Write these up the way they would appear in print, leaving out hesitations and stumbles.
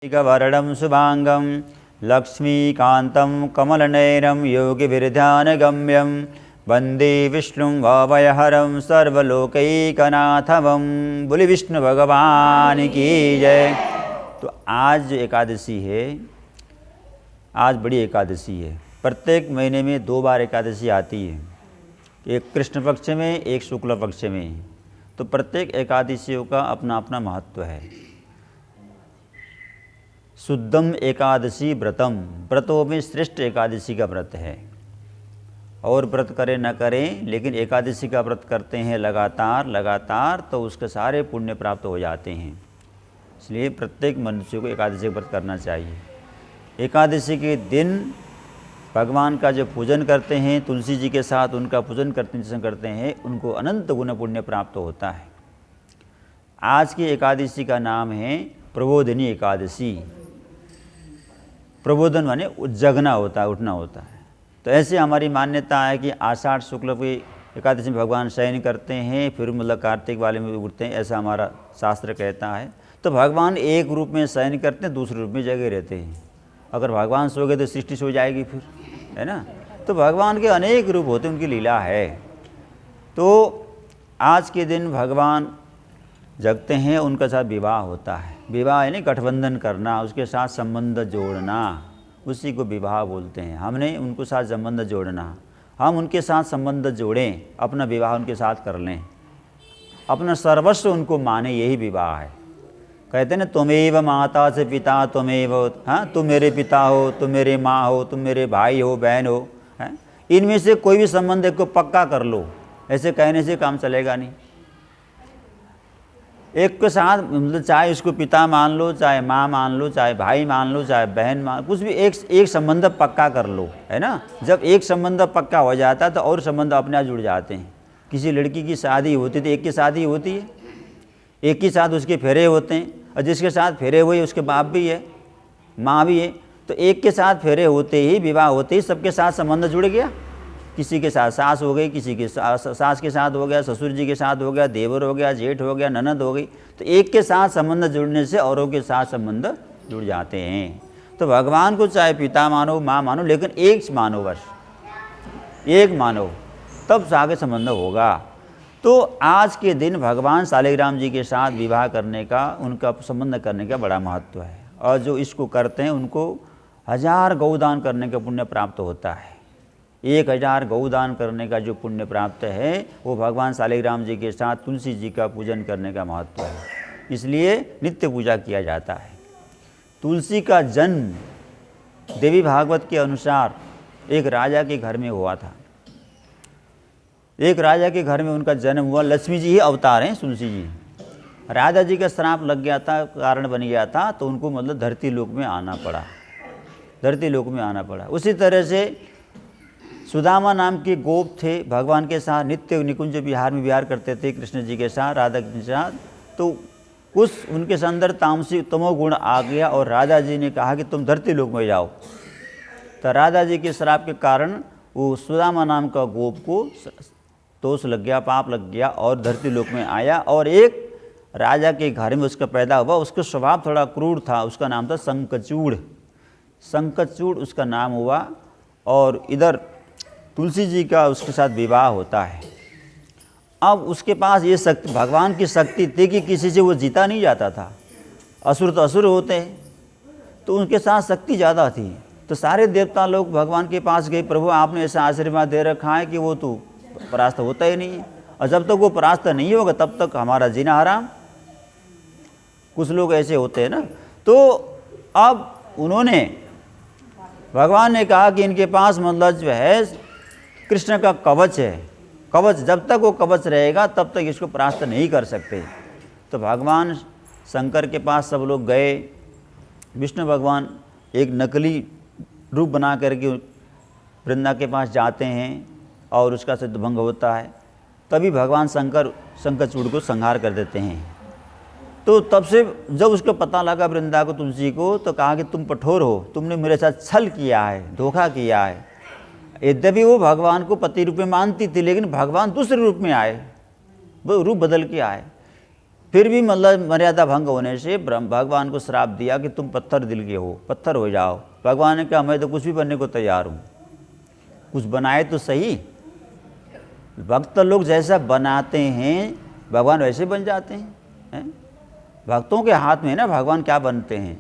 वरदं शुभांगं लक्ष्मीकान्तं कमलनयनं योगिभिर्ध्यानगम्यं वन्दे विष्णुं भवभयहरं सर्वलोकैकनाथं। बोले विष्णु भगवान की जय। तो आज एकादशी है, आज बड़ी एकादशी है। प्रत्येक महीने में 2 बार एकादशी आती है, एक कृष्ण पक्ष में, एक शुक्ल पक्ष में। तो प्रत्येक एकादशियों का अपना अपना महत्व है। शुद्धम एकादशी व्रतम, व्रतों में श्रेष्ठ एकादशी का व्रत है। और व्रत करें न करें, लेकिन एकादशी का व्रत करते हैं लगातार तो उसके सारे पुण्य प्राप्त हो जाते हैं। इसलिए प्रत्येक मनुष्य को एकादशी का व्रत करना चाहिए। एकादशी के दिन भगवान का जो पूजन करते हैं, तुलसी जी के साथ उनका पूजन करते हैं, उनको अनंत गुण पुण्य प्राप्त होता है। आज की एकादशी का नाम है प्रबोधिनी एकादशी। प्रबोधन माने जगना होता है, उठना होता है। तो ऐसे हमारी मान्यता है कि आषाढ़ शुक्ल की एकादशी में भगवान शयन करते हैं, फिर मतलब कार्तिक वाले में उठते हैं, ऐसा हमारा शास्त्र कहता है। तो भगवान एक रूप में शयन करते हैं, दूसरे रूप में जगे रहते हैं। अगर भगवान सो गए तो सृष्टि सो जाएगी फिर, है ना। तो भगवान के अनेक रूप होते हैं, उनकी लीला है। तो आज के दिन भगवान जगते हैं, उनके साथ विवाह होता है। विवाह यानी गठबंधन करना, उसके साथ संबंध जोड़ना, उसी को विवाह बोलते हैं। हमने उनको साथ संबंध जोड़ना, हम उनके साथ संबंध जोड़ें, अपना विवाह उनके साथ कर लें, अपना सर्वस्व उनको माने, यही विवाह है। कहते हैं ना, तुमेव माता से पिता तुमेव, हाँ, तुम मेरे पिता हो, तुम मेरे माँ हो, तुम मेरे भाई हो, बहन हो, हैं। इनमें से कोई भी संबंध को पक्का कर लो, ऐसे कहने से काम चलेगा नहीं। एक के साथ मतलब चाहे उसको पिता मान लो, चाहे माँ मान लो, चाहे भाई मान लो, चाहे बहन मान, कुछ भी एक संबंध पक्का कर लो, है ना। जब एक संबंध पक्का हो जाता है तो और संबंध अपने आप जुड़ जाते हैं। किसी लड़की की शादी होती तो एक की शादी होती है, एक ही साथ उसके फेरे होते हैं, और जिसके साथ फेरे हुए उसके बाप भी है, माँ भी है। तो एक के साथ फेरे होते ही, विवाह होते ही सबके साथ संबंध जुड़ गया। किसी के साथ सास हो गई, किसी के सास के साथ हो गया, ससुर जी के साथ हो गया, देवर हो गया, जेठ हो गया, ननद हो गई। तो एक के साथ संबंध जुड़ने से औरों के साथ संबंध जुड़ जाते हैं। तो भगवान को चाहे पिता मानो, माँ मानो, लेकिन एक मानो, बस एक मानो, तब आगे संबंध होगा। तो आज के दिन भगवान शालिग्राम जी के साथ विवाह करने का, उनका संबंध करने का बड़ा महत्व है। और जो इसको करते हैं उनको 1000 गौदान करने का पुण्य प्राप्त होता है। 1000 गौदान करने का जो पुण्य प्राप्त है, वो भगवान शालिग्राम जी के साथ तुलसी जी का पूजन करने का महत्व है। इसलिए नित्य पूजा किया जाता है। तुलसी का जन्म देवी भागवत के अनुसार एक राजा के घर में हुआ था। एक राजा के घर में उनका जन्म हुआ। लक्ष्मी जी ही अवतार हैं, तुलसी जी। राजा जी का श्राप लग गया था, कारण बन गया था, तो उनको मतलब धरती लोक में आना पड़ा, धरती लोक में आना पड़ा। उसी तरह से सुदामा नाम के गोप थे, भगवान के साथ नित्य निकुंज विहार में विहार करते थे, कृष्ण जी के साथ, राधा के साथ। तो कुछ उनके अंदर तामसिक तमोगुण आ गया और राजा जी ने कहा कि तुम धरती लोक में जाओ। तो राजा जी के श्राप के कारण वो सुदामा नाम का गोप को दोष लग गया, पाप लग गया और धरती लोक में आया। और एक राजा के घर में उसका पैदा हुआ। उसका स्वभाव थोड़ा क्रूर था, उसका नाम था शंखचूड़। शंखचूड़ उसका नाम हुआ। और इधर तुलसी जी का उसके साथ विवाह होता है। अब उसके पास ये शक्ति, भगवान की शक्ति थी कि किसी से वो जीता नहीं जाता था। असुर तो असुर होते हैं, तो उनके साथ शक्ति ज़्यादा थी। तो सारे देवता लोग भगवान के पास गए, प्रभु आपने ऐसा आशीर्वाद दे रखा है कि वो तो परास्त होता ही नहीं है, और जब तक वो परास्त नहीं होगा तब तक हमारा जीना हराम। कुछ लोग ऐसे होते हैं ना। तो अब उन्होंने, भगवान ने कहा कि इनके पास मतलब जो है कृष्ण का कवच है, कवच, जब तक वो कवच रहेगा तब तक इसको परास्त नहीं कर सकते। तो भगवान शंकर के पास सब लोग गए। विष्णु भगवान एक नकली रूप बना करके वृंदा के पास जाते हैं और उसका सिद्ध भंग होता है। तभी भगवान शंकर शंखचूड़ को संहार कर देते हैं। तो तब से जब उसको पता लगा वृंदा को, तुलसी को, तो कहा कि तुम कठोर हो, तुमने मेरे साथ छल किया है, धोखा किया है। यद्यपि वो भगवान को पति रूप में मानती थी, लेकिन भगवान दूसरे रूप में आए, वो रूप बदल के आए। फिर भी मतलब मर्यादा भंग होने से भगवान को श्राप दिया कि तुम पत्थर दिल के हो, पत्थर हो जाओ। भगवान ने कहा मैं तो कुछ भी बनने को तैयार हूँ, कुछ बनाए तो सही। भक्त लोग जैसा बनाते हैं भगवान वैसे बन जाते हैं। भक्तों के हाथ में है ना भगवान क्या बनते हैं।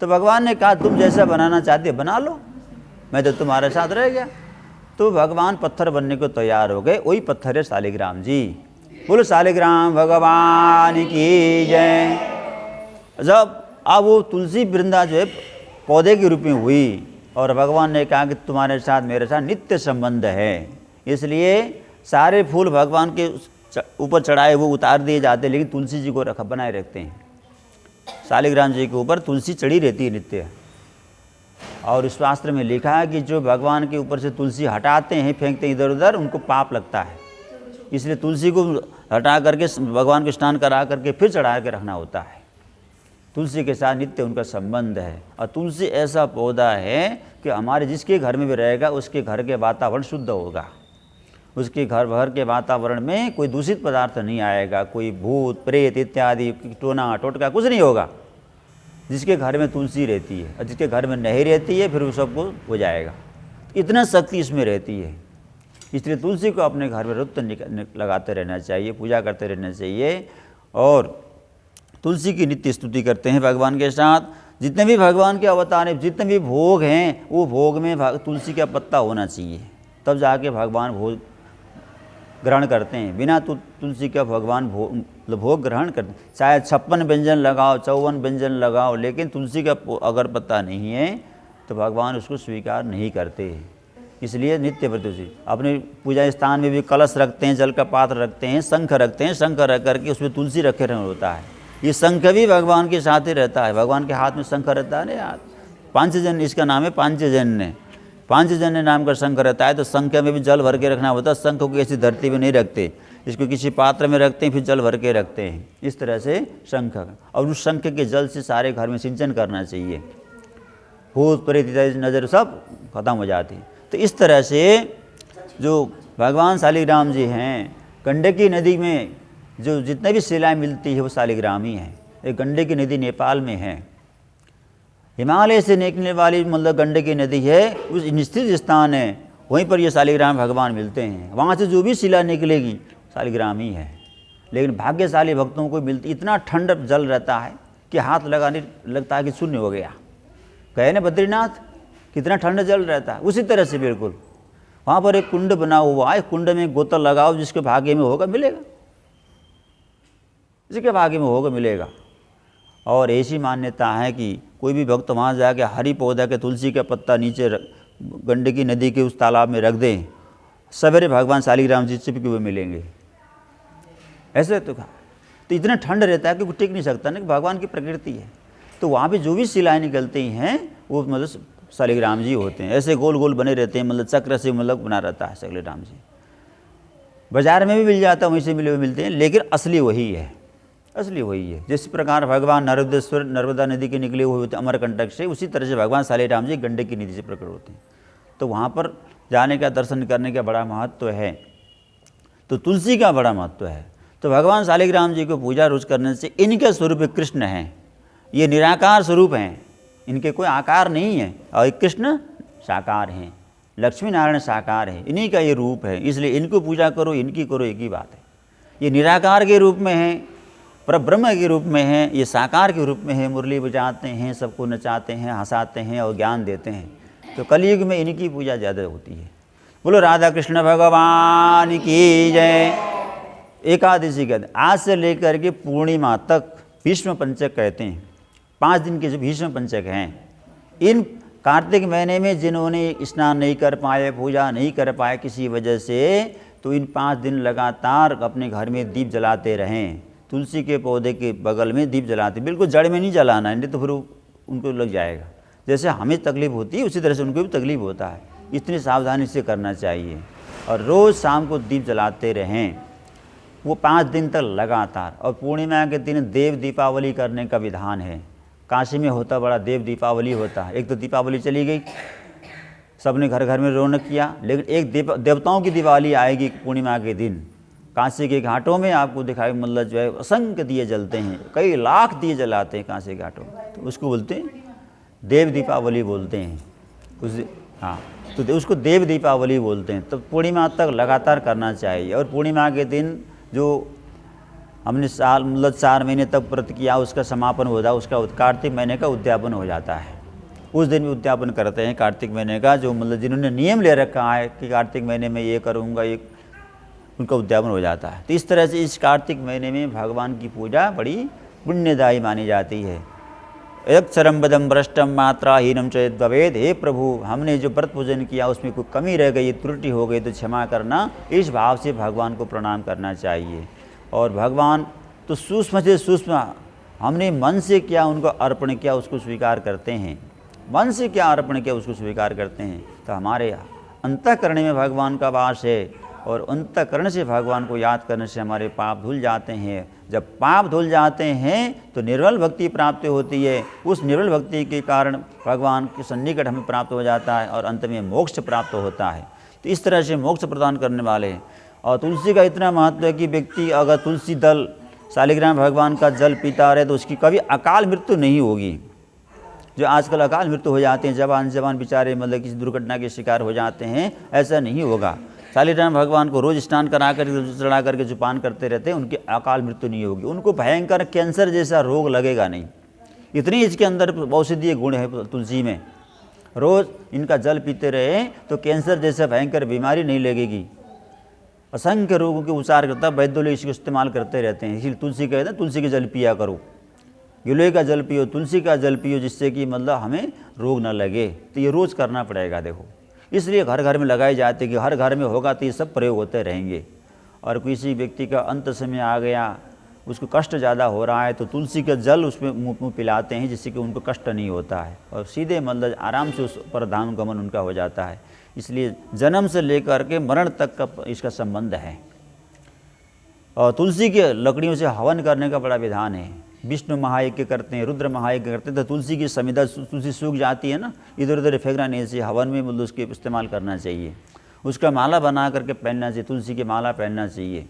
तो भगवान ने कहा तुम जैसा बनाना चाहते हो बना लो, मैं तो तुम्हारे साथ रह गया। तो भगवान पत्थर बनने को तैयार हो गए। वही पत्थर है शालिग्राम जी। बोलो शालिग्राम भगवान की जय। जब अब वो तुलसी वृंदा जो है पौधे के रूप में हुई और भगवान ने कहा कि तुम्हारे साथ मेरे साथ नित्य संबंध है, इसलिए सारे फूल भगवान के ऊपर चढ़ाए वो उतार दिए जाते हैं, लेकिन तुलसी जी को बनाए रखते हैं। शालिग्राम जी के ऊपर तुलसी चढ़ी रहती है नित्य। और इस शास्त्र में लिखा है कि जो भगवान के ऊपर से तुलसी हटाते हैं, फेंकते हैं इधर उधर, उनको पाप लगता है। इसलिए तुलसी को हटा करके भगवान को स्नान करा करके फिर चढ़ा के रखना होता है। तुलसी के साथ नित्य उनका संबंध है। और तुलसी ऐसा पौधा है कि हमारे जिसके घर में भी रहेगा उसके घर के वातावरण शुद्ध होगा, उसके घर के वातावरण में कोई दूषित पदार्थ नहीं आएगा, कोई भूत प्रेत इत्यादि टोना टोटका कुछ नहीं होगा। जिसके घर में तुलसी रहती है और जिसके घर में नहीं रहती है फिर वो सबको हो जाएगा। इतना शक्ति इसमें रहती है। इसलिए तुलसी को अपने घर में रोज लगाते रहना चाहिए, पूजा करते रहना चाहिए। और तुलसी की नित्य स्तुति करते हैं भगवान के साथ। जितने भी भगवान के अवतार हैं, जितने भी भोग हैं, वो भोग में तुलसी का पत्ता होना चाहिए, तब जाके भगवान भोग ग्रहण करते हैं। बिना तुलसी का भगवान भोग ग्रहण करते हैं। चाहे 56 व्यंजन लगाओ, 54 व्यंजन लगाओ, लेकिन तुलसी का अगर पत्ता नहीं है तो भगवान उसको स्वीकार नहीं करते। इसलिए नित्य तुलसी अपने पूजा स्थान में भी कलश रखते हैं, जल का पात्र रखते हैं, शंख रखते हैं, शंख रख करके उसमें तुलसी रखे रहना होता है। ये शंख भी भगवान के साथ ही रहता है। भगवान के हाथ में शंख रहता है ना यार, पांचजन्य, इसका नाम है पांचजन्य। पांचजन्य नाम का शंख रहता है। तो शंख में भी जल भर के रखना होता है। शंख को ऐसी धरती में नहीं रखते, इसको किसी पात्र में रखते हैं, फिर जल भर के रखते हैं। इस तरह से शंख, और उस शंख के जल से सारे घर में सिंचन करना चाहिए। भूत प्रेत नज़र सब खत्म हो जाती है। तो इस तरह से जो भगवान शालिग्राम जी हैं, गंडकी नदी में जो जितने भी शिलाएँ मिलती है वो शालिग्राम ही हैं। एक गंडकी नदी नेपाल में है, हिमालय से निकलने वाली मतलब गंडकी नदी है, उस निश्चित स्थान है, वहीं पर ये शालिग्राम भगवान मिलते हैं। वहाँ से जो भी शिला निकलेगी शालिग्राम ही है। लेकिन भाग्यशाली भक्तों को मिलती, इतना ठंड जल रहता है कि हाथ लगाने लगता है कि शून्य हो गया। गए ना बद्रीनाथ, कितना ठंड जल रहता है। उसी तरह से बिल्कुल वहाँ पर एक कुंड बना हुआ है, कुंड में गोता लगाओ, जिसके भाग्य में होगा मिलेगा, जिसके भाग्य में होगा मिलेगा। और ऐसी मान्यता है कि कोई भी भक्त वहाँ जाके हरी पौधा के तुलसी का पत्ता नीचे गंडकी नदी के उस तालाब में रख दें, सवेरे भगवान शालिग्राम जी चिपके हुए मिलेंगे। ऐसे तो इतना ठंड रहता है कि वो टिक नहीं सकता ना, कि भगवान की प्रकृति है। तो वहाँ पे जो भी शिलाएँ निकलती हैं वो मतलब शालिग्राम जी होते हैं। ऐसे गोल गोल बने रहते हैं, मतलब चक्र से मतलब बना रहता है शालिग्राम जी। बाजार में भी मिल जाता है, वहीं से मिले हुए मिलते हैं, लेकिन असली वही है, असली वही है। जिस प्रकार भगवान नर्मदेश्वर नर्मदा नदी के निकले हुए होते अमरकंटक से, उसी तरह से भगवान शालिग्राम जी गंडकी नदी से प्रकट होते हैं। तो वहाँ पर जाने का, दर्शन करने का बड़ा महत्व है। तो तुलसी का बड़ा महत्व है। तो भगवान शालिग्राम जी को पूजा रोज करने से, इनके स्वरूप कृष्ण हैं, ये निराकार स्वरूप हैं, इनके कोई आकार नहीं है। और कृष्ण साकार हैं, लक्ष्मी नारायण साकार हैं, इन्हीं का ये रूप है। इसलिए इनको पूजा करो, इनकी करो, एक ही बात है। ये निराकार के रूप में है, पर ब्रह्म के रूप में है, ये साकार के रूप में है। मुरली बजाते हैं, सबको नचाते हैं, हंसाते हैं और ज्ञान देते हैं। तो कलयुग में इनकी पूजा ज़्यादा होती है। बोलो राधा कृष्ण भगवान की जय। एकादशी कहते हैं, आज से लेकर के पूर्णिमा तक भीष्म पंचक कहते हैं। 5 दिन के जो भीष्म पंचक हैं, इन कार्तिक महीने में जिन्होंने स्नान नहीं कर पाए, पूजा नहीं कर पाए किसी वजह से, तो इन 5 दिन लगातार अपने घर में दीप जलाते रहें। तुलसी के पौधे के बगल में दीप जलाते, बिल्कुल जड़ में नहीं जलाना है, नहीं तो फिर उनको लग जाएगा। जैसे हमें तकलीफ होती है उसी तरह से उनको भी तकलीफ होता है। इतनी सावधानी से करना चाहिए। और रोज़ शाम को दीप जलाते रहें, वो 5 दिन तक लगातार। और पूर्णिमा के दिन देव दीपावली करने का विधान है। काशी में होता बड़ा देव दीपावली होता है। एक तो दीपावली चली गई, सबने घर घर में रौनक किया, लेकिन एक देवताओं की दिवाली आएगी पूर्णिमा के दिन। काशी के घाटों में आपको दिखाई मतलब जो है असंख्य दिए जलते हैं, कई लाख दिए जलाते हैं काशी के घाटों में। तो उसको बोलते हैं देव दीपावली बोलते हैं उस, हाँ, तो उसको देव दीपावली बोलते हैं। तो पूर्णिमा तक लगातार करना चाहिए। और पूर्णिमा के दिन जो हमने साल मतलब 4 महीने तक व्रत किया उसका समापन हो जाता, उसका कार्तिक महीने का उद्यापन हो जाता है। उस दिन भी उद्यापन करते हैं कार्तिक महीने का, जो मतलब जिन्होंने नियम ले रखा है कि कार्तिक महीने में ये करूँगा, ये उनका उद्यापन हो जाता है। तो इस तरह से इस कार्तिक महीने में भगवान की पूजा बड़ी पुण्यदायी मानी जाती है। अक्षरम बदम भ्रष्टम मात्राहीनम चेद भवेद, हे प्रभु हमने जो व्रत पूजन किया उसमें कोई कमी रह गई, त्रुटि हो गई तो क्षमा करना, इस भाव से भगवान को प्रणाम करना चाहिए। और भगवान तो सूक्ष्म से सूक्ष्म हमने मन से क्या उनको अर्पण किया उसको स्वीकार करते हैं, मन से क्या अर्पण किया उसको स्वीकार करते हैं। तो हमारे अंतःकरण में भगवान का वास है, और अंतःकरण से भगवान को याद करने से हमारे पाप धुल जाते हैं। जब पाप धुल जाते हैं तो निर्मल भक्ति प्राप्त होती है। उस निर्मल भक्ति के कारण भगवान के सन्निकट हमें प्राप्त हो जाता है और अंत में मोक्ष प्राप्त होता है। तो इस तरह से मोक्ष प्रदान करने वाले हैं। और तुलसी का इतना महत्व है कि व्यक्ति अगर तुलसी दल शालिग्राम भगवान का जल पीता रहे तो उसकी कभी अकाल मृत्यु नहीं होगी। जो आजकल अकाल मृत्यु हो जाते हैं, जवान बेचारे मतलब किसी दुर्घटना के शिकार हो जाते हैं, ऐसा नहीं होगा। शालिग्राम भगवान को रोज स्नान करा कर चढ़ा करके जो पान करते रहते हैं उनकी अकाल मृत्यु नहीं होगी, उनको भयंकर कैंसर जैसा रोग लगेगा नहीं। इतनी इसके अंदर औषधीय गुण है तुलसी में। रोज़ इनका जल पीते रहे तो कैंसर जैसा भयंकर बीमारी नहीं लगेगी। असंख्य रोगों के उपचार करता वैद्य लोग इसको इस्तेमाल करते रहते हैं। इसलिए तुलसी कहते हैं तुलसी का जल पिया करो, गिलोय का जल पियो, तुलसी का जल पियो, जिससे कि मतलब हमें रोग न लगे। तो ये रोज़ करना पड़ेगा। देखो इसलिए घर घर में लगाए जाते कि हर घर में होगा तो ये सब प्रयोग होते रहेंगे। और किसी व्यक्ति का अंत समय आ गया, उसको कष्ट ज़्यादा हो रहा है तो तुलसी का जल उसमें मुँह पिलाते हैं, जिससे कि उनको कष्ट नहीं होता है और सीधे मतलब आराम से उस पर धाम गमन उनका हो जाता है। इसलिए जन्म से लेकर के मरण तक का इसका संबंध है। और तुलसी के लकड़ियों से हवन करने का बड़ा विधान है। विष्णु महायज्ञ करते हैं, रुद्र महायज्ञ करते हैं, तो तुलसी की समिधा तुलसी सूख जाती है ना, इधर उधर फेंकना नहीं चाहिए, हवन में मतलब उसके इस्तेमाल करना चाहिए। उसका माला बना करके पहनना चाहिए, तुलसी की माला पहनना चाहिए,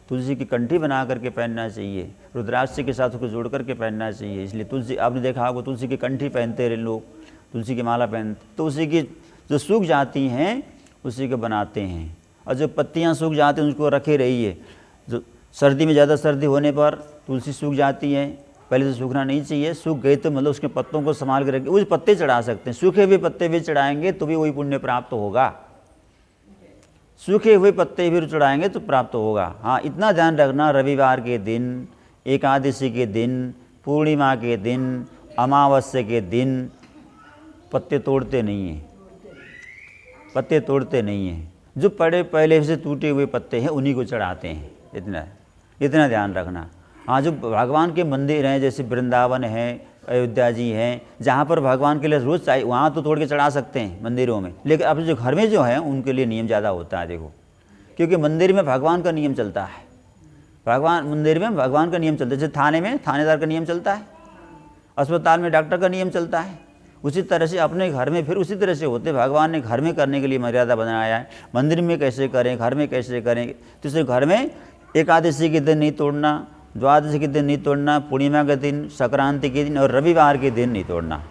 तुलसी की कंठी बना करके पहनना चाहिए, रुद्राक्ष के साथ उसको जोड़ करके पहनना चाहिए। इसलिए तुलसी आपने देखा होगा तुलसी की कंठी पहनते रहे लोग, तुलसी की माला पहनते, तो उसी की जो सूख जाती हैं उसी को बनाते हैं। और जो पत्तियाँ सूख जाती हैं उसको रखे रहिए। जो सर्दी में ज़्यादा सर्दी होने पर तुलसी सूख जाती है, पहले तो सूखना नहीं चाहिए, सूख गई तो मतलब उसके पत्तों को संभाल के रखें, उस पत्ते चढ़ा सकते हैं। सूखे हुए पत्ते भी चढ़ाएंगे तो भी वही पुण्य प्राप्त होगा, सूखे हुए पत्ते भी चढ़ाएंगे तो प्राप्त होगा। हाँ, इतना ध्यान रखना, रविवार के दिन, एकादशी के दिन, पूर्णिमा के दिन, अमावस्या के दिन पत्ते तोड़ते नहीं हैं, पत्ते तोड़ते नहीं हैं। जो पहले से टूटे हुए पत्ते हैं उन्हीं को चढ़ाते हैं। इतना ध्यान रखना। हाँ, जो भगवान के मंदिर हैं जैसे वृंदावन है, अयोध्या जी हैं, जहाँ पर भगवान के लिए रोज़ चाहिए वहाँ तो तोड़ के चढ़ा सकते हैं मंदिरों में। लेकिन अब जो घर में जो है उनके लिए नियम ज़्यादा होता है। देखो, क्योंकि मंदिर में भगवान का नियम चलता है, मंदिर में भगवान का नियम चलता है। जैसे थाने में थानेदार का नियम चलता है, अस्पताल में डॉक्टर का नियम चलता है, उसी तरह से अपने घर में फिर उसी तरह से होते। भगवान ने घर में करने के लिए मर्यादा बनाया है, मंदिर में कैसे करें, घर में कैसे करें। तो इसलिए घर में एकादशी के दिन नहीं तोड़ना, द्वादशी के दिन नहीं तोड़ना, पूर्णिमा के दिन, संक्रांति के दिन और रविवार के दिन नहीं तोड़ना।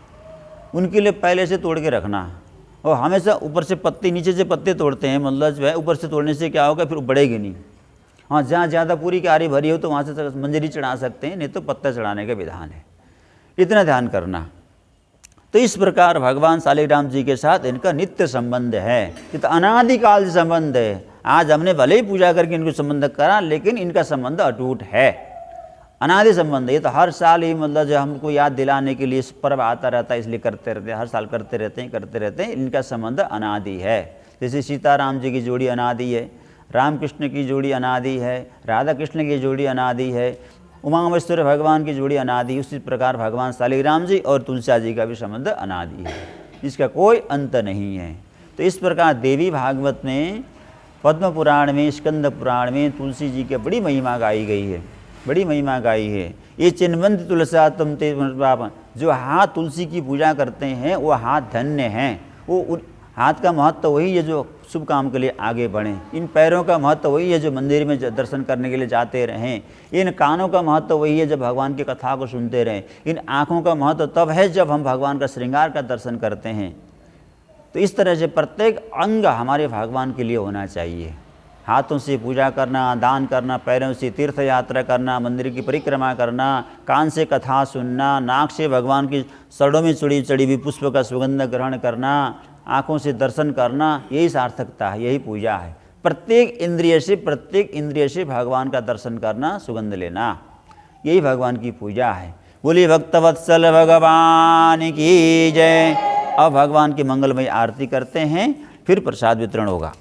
उनके लिए पहले से तोड़ के रखना। और हमेशा ऊपर से पत्ते, नीचे से पत्ते तोड़ते हैं, मतलब जो है ऊपर से तोड़ने से क्या होगा, फिर बढ़ेगी नहीं। हाँ, जहाँ ज़्यादा पूरी क्यारी भरी हो तो वहाँ से मंजरी चढ़ा सकते हैं, नहीं तो पत्ता चढ़ाने का विधान है। इतना ध्यान करना। तो इस प्रकार भगवान शालिग्राम जी के साथ इनका नित्य संबंध है। ये तो अनादिकाल से संबंध है। आज हमने भले ही पूजा करके इनको संबंध करा, लेकिन इनका संबंध अटूट है, अनादि संबंध। ये तो हर साल ही मतलब जो हमको याद दिलाने के लिए पर्व आता रहता है, इसलिए करते रहते हैं, हर साल करते रहते हैं। इनका संबंध अनादि है। जैसे सीताराम जी की जोड़ी अनादि है, रामकृष्ण की जोड़ी अनादि है, राधा कृष्ण की जोड़ी अनादि है, उमामहेश्वर भगवान की जोड़ी अनादि। उसी प्रकार भगवान शालिग्राम जी और तुलसी जी का भी संबंध अनादि है, इसका कोई अंत नहीं है। तो इस प्रकार देवी भागवत में, पद्म पुराण में, स्कंद पुराण में तुलसी जी की बड़ी महिमा गाई गई है, बड़ी महिमा गाई है। ये चिन्वंत तुलसा तुम ते पावन, जो हाथ तुलसी की पूजा करते हैं वो हाथ धन्य हैं। वो हाथ का महत्व वही है जो शुभ काम के लिए आगे बढ़ें। इन पैरों का महत्व वही है जो मंदिर में दर्शन करने के लिए जाते रहें। इन कानों का महत्व वही है जब भगवान की कथा को सुनते रहें। इन आँखों का महत्व तब है जब हम भगवान का श्रृंगार का दर्शन करते हैं। तो इस तरह से प्रत्येक अंग हमारे भगवान के लिए होना चाहिए। हाथों से पूजा करना, दान करना, पैरों से तीर्थ यात्रा करना, मंदिर की परिक्रमा करना, कान से कथा सुनना, नाक से भगवान की सड़ों में चढ़ी हुई पुष्प का सुगंध ग्रहण करना, आँखों से दर्शन करना, यही सार्थकता है, यही पूजा है। प्रत्येक इंद्रिय से भगवान का दर्शन करना, सुगंध लेना, यही भगवान की पूजा है। बोलिए भक्तवत्सल भगवान की जय। अब भगवान की मंगलमय आरती करते हैं, फिर प्रसाद वितरण होगा।